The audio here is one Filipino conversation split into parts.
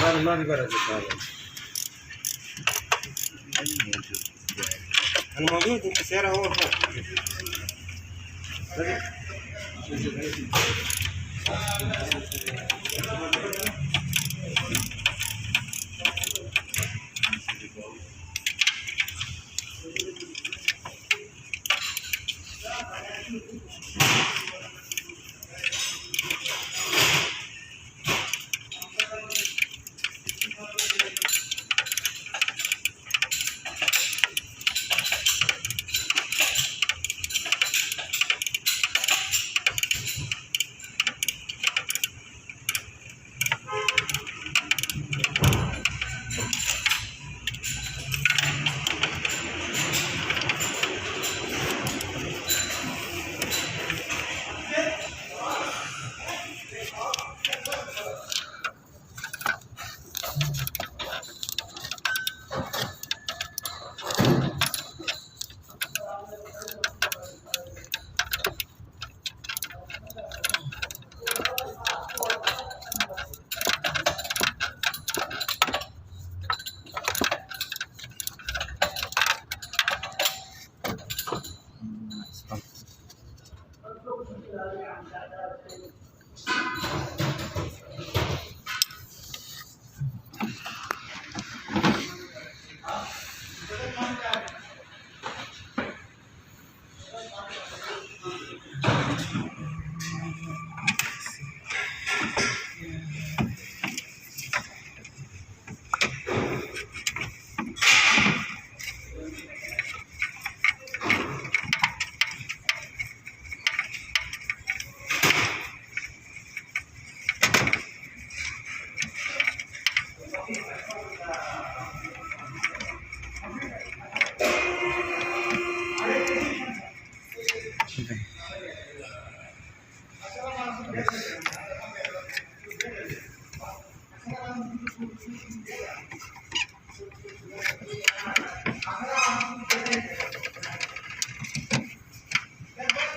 Mari para sa tao. Ano mo gud sira ho.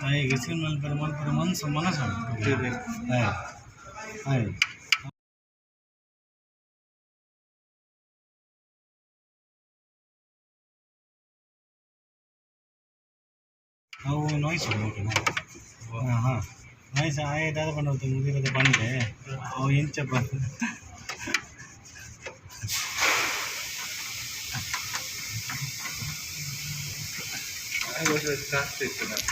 Ay, kasi man sa mana sa. Ay. Oh, noise okay na. Aha. Noise ay dada बनवतो मुली मध्ये पाणी आहे. Oh, inch पण. I was fantastic tonight.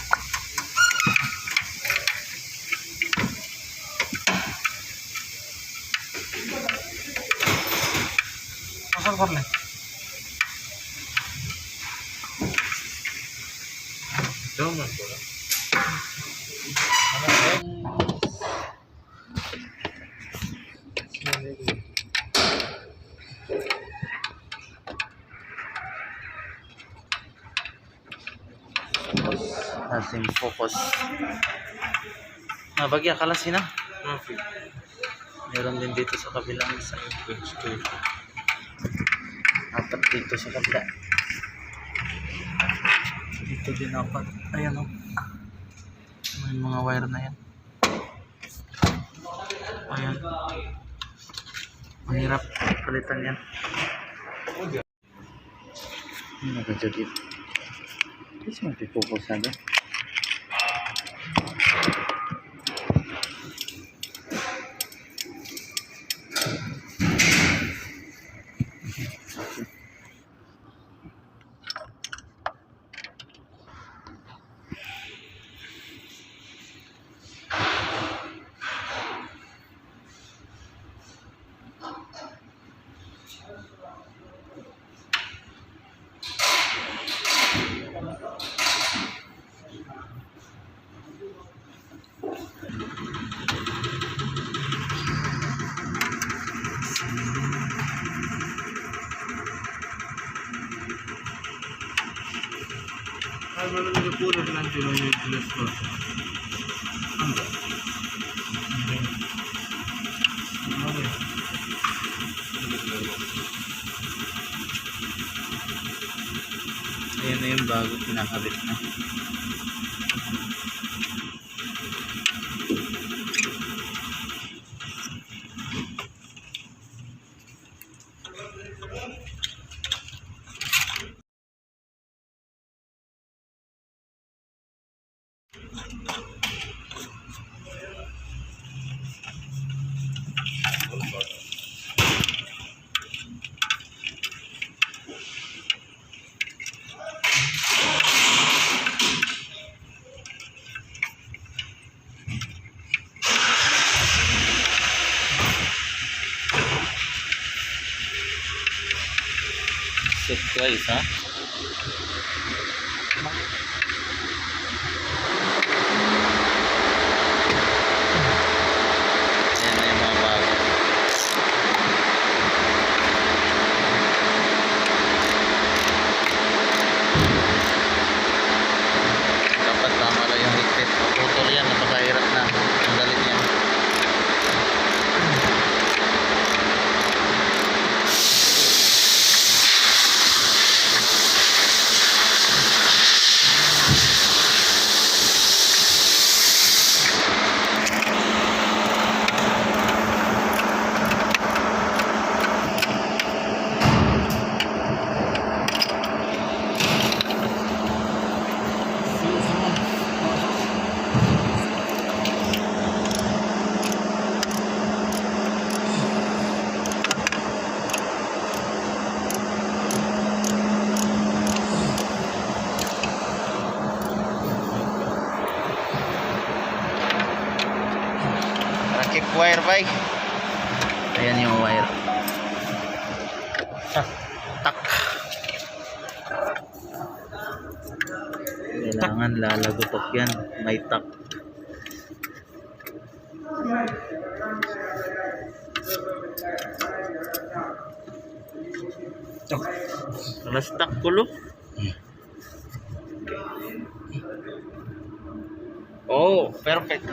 कसं करले? जाऊ मग थोडा. Natin focus. Bagya kalas na. Meron din dito sa kabilang side. Apat dito sa kabila. Dito din apat. Ayan o. May mga wire na yan. Ayan. Mahirap palitan yan. Nagajagit. Kasi magpipokus na doon. Kalau lebih pura dengan jenis teleskop. Enggak. Ayan na yung bago pinakabit na. Palusot guys ha. Ayan na yung mga bago. Dapat tama lang yung higpit. Maputol yan, napakahirap na. Ang galit yan. Rakip wire bike. Ayan yung wire. Tak. Kailangan lalagotok yan. May tak. Alas tak kulo. Oh, perfect.